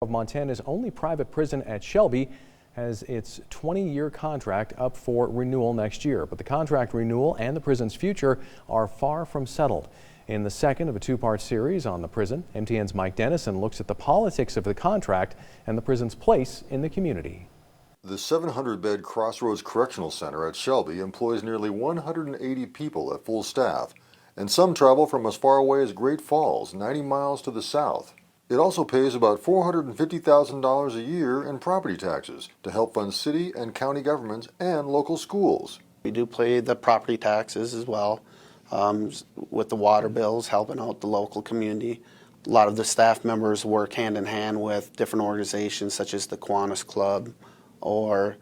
Of Montana's only private prison at Shelby has its 20-year contract up for renewal next year. But the contract renewal and the prison's future are far from settled. In the second of a two-part series on the prison, MTN's Mike Dennison looks at the politics of the contract and the prison's place in the community. The 700-bed Crossroads Correctional Center at Shelby employs nearly 180 people at full staff, and some travel from as far away as Great Falls, 90 miles to the south. It also pays about $450,000 a year in property taxes to help fund city and county governments and local schools. We do pay the property taxes as well, with the water bills, helping out the local community. A lot of the staff members work hand in hand with different organizations such as the Kiwanis Club or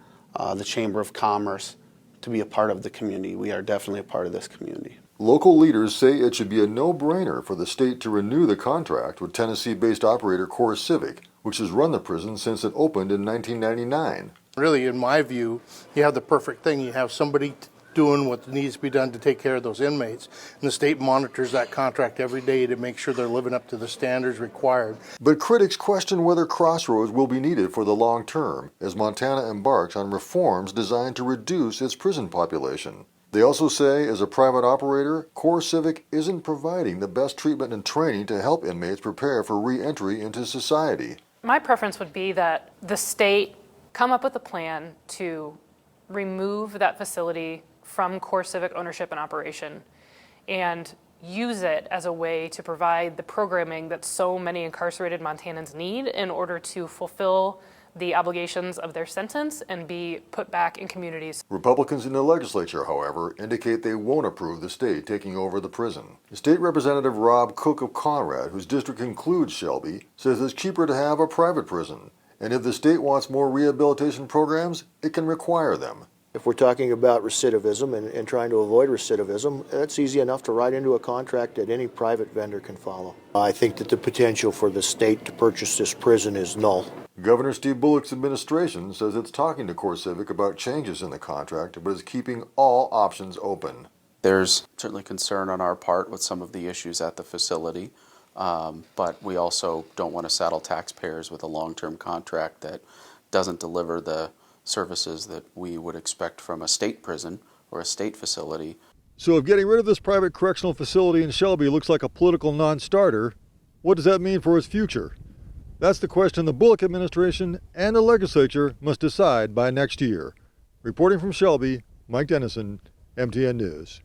the Chamber of Commerce to be a part of the community. We are definitely a part of this community. Local leaders say it should be a no-brainer for the state to renew the contract with Tennessee-based operator CoreCivic, which has run the prison since it opened in 1999. Really, in my view, you have the perfect thing. You have somebody doing what needs to be done to take care of those inmates, and the state monitors that contract every day to make sure they're living up to the standards required. But critics question whether Crossroads will be needed for the long term as Montana embarks on reforms designed to reduce its prison population. They also say, as a private operator, CoreCivic isn't providing the best treatment and training to help inmates prepare for re-entry into society. My preference would be that the state come up with a plan to remove that facility from CoreCivic ownership and operation and use it as a way to provide the programming that so many incarcerated Montanans need in order to fulfill the obligations of their sentence and be put back in communities. Republicans in the legislature, however, indicate they won't approve the state taking over the prison. State Representative Rob Cook of Conrad, whose district includes Shelby, says it's cheaper to have a private prison. And if the state wants more rehabilitation programs, it can require them. If we're talking about recidivism and trying to avoid recidivism, that's easy enough to write into a contract that any private vendor can follow. I think that the potential for the state to purchase this prison is null. Governor Steve Bullock's administration says it's talking to CoreCivic about changes in the contract, but is keeping all options open. There's certainly concern on our part with some of the issues at the facility, but we also don't want to saddle taxpayers with a long-term contract that doesn't deliver the services that we would expect from a state prison or a state facility. So if getting rid of this private correctional facility in Shelby looks like a political non-starter, what does that mean for its future? That's the question the Bullock administration and the legislature must decide by next year. Reporting from Shelby, Mike Dennison, MTN News.